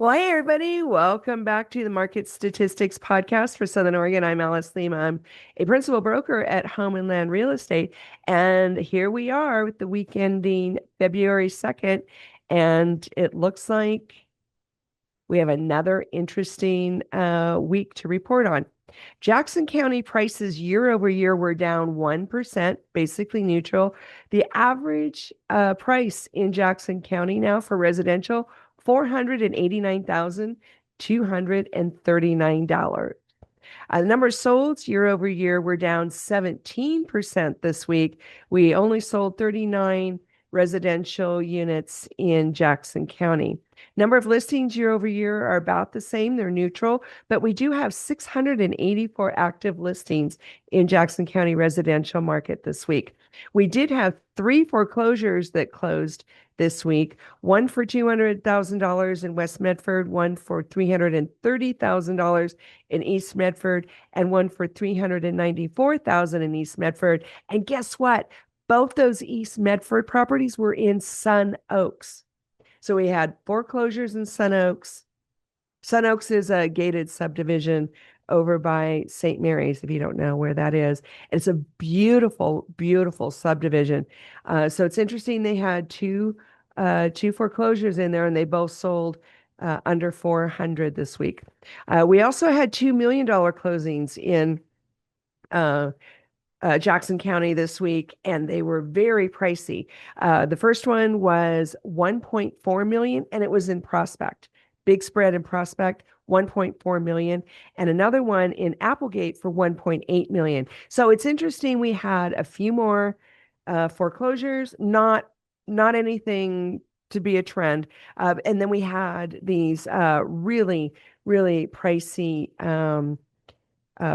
Well, hey, everybody. Welcome back to the Market Statistics Podcast for Southern Oregon. I'm Alice Lema. I'm a principal broker at Home and Land Real Estate. And here we are with the week ending February 2nd. And it looks like we have another interesting week to report on. Jackson County prices year over year were down 1%, basically neutral. The average price in Jackson County now for residential, $489,239. The numbers sold year over year were down 17% this week. We only sold 39 residential units in Jackson County. Number of listings year over year are about the same. They're neutral, but we do have 684 active listings in Jackson County residential market this week. We did have 3 foreclosures that closed this week, one for $200,000 in West Medford, one for $330,000 in East Medford, and one for $394,000 in East Medford. And guess what? Both those East Medford properties were in Sun Oaks. So we had foreclosures in Sun Oaks. Sun Oaks is a gated subdivision over by St. Mary's, if you don't know where that is. It's a beautiful, beautiful subdivision. So it's interesting. They had two foreclosures in there, and they both sold under 400 this week. We also had $2 million closings in Jackson County this week, and they were very pricey. The first one was 1.4 million, and it was in Prospect. Big spread in Prospect, 1.4 million, and another one in Applegate for 1.8 million. So it's interesting. We had a few more foreclosures, not anything to be a trend. And then we had these really, really pricey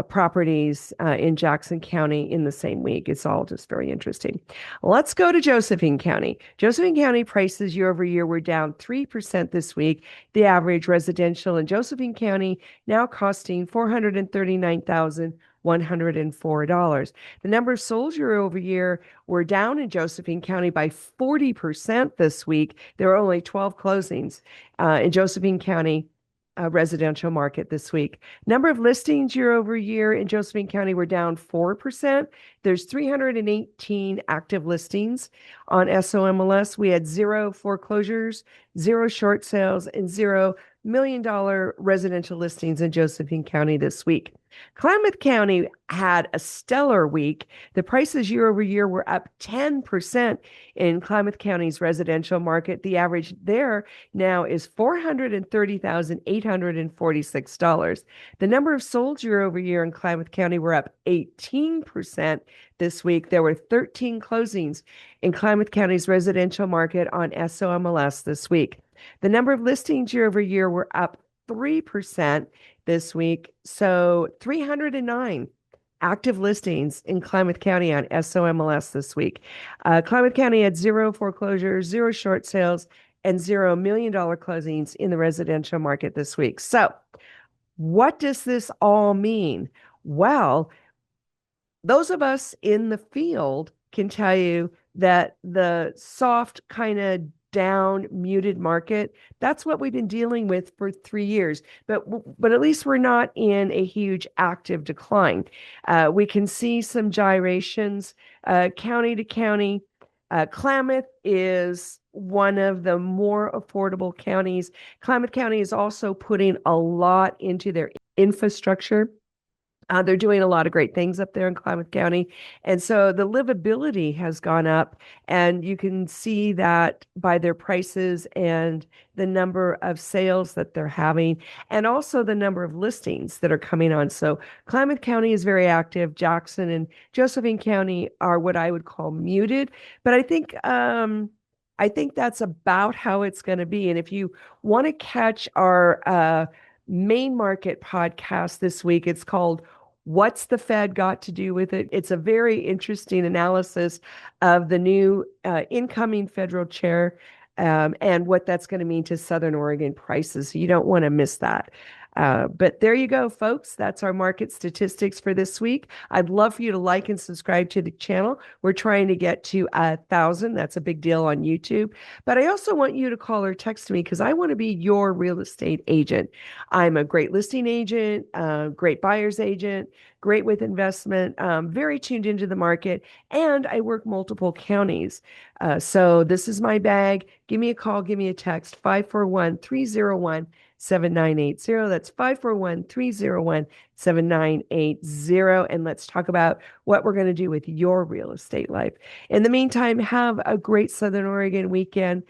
properties in Jackson County in the same week. It's all just very interesting. Let's go to Josephine County. Josephine County prices year over year were down 3% this week. The average residential in Josephine County now costing $439,104. The number of sold year over year were down in Josephine County by 40% this week. There were only 12 closings in Josephine County residential market this week. Number of listings year over year in Josephine County were down 4%. There's 318 active listings on SOMLS. We had 0 foreclosures, 0 short sales, and $0 million residential listings in Josephine County this week. Klamath County had a stellar week. The prices year over year were up 10% in Klamath County's residential market. The average there now is $430,846. The number of sold year over year in Klamath County were up 18% this week. There were 13 closings in Klamath County's residential market on SOMLS this week. The number of listings year over year were up 3% this week. So 309 active listings in Klamath County on SOMLS this week. Klamath County had 0 foreclosures, 0 short sales, and $0 million closings in the residential market this week. So what does this all mean? Well, those of us in the field can tell you that the soft kind of down muted market, that's what we've been dealing with for 3 years, but at least we're not in a huge active decline. We can see some gyrations county to county. Klamath is one of the more affordable counties. Klamath County is also putting a lot into their infrastructure. They're doing a lot of great things up there in Klamath County. And so the livability has gone up, and you can see that by their prices and the number of sales that they're having, and also the number of listings that are coming on. So Klamath County is very active. Jackson and Josephine County are what I would call muted, but I think that's about how it's going to be. And if you want to catch our main market podcast this week, it's called What's the Fed Got to Do with It? It's a very interesting analysis of the new incoming federal chair and what that's going to mean to Southern Oregon prices. So you don't want to miss that. But there you go, folks. That's our market statistics for this week. I'd love for you to like and subscribe to the channel. We're trying to get to 1,000. That's a big deal on YouTube. But I also want you to call or text me because I want to be your real estate agent. I'm a great listing agent, great buyer's agent, great with investment, very tuned into the market, and I work multiple counties. So this is my bag. Give me a call, give me a text, 541-301-7980. That's 541-301-7980. And let's talk about what we're going to do with your real estate life. In the meantime, have a great Southern Oregon weekend.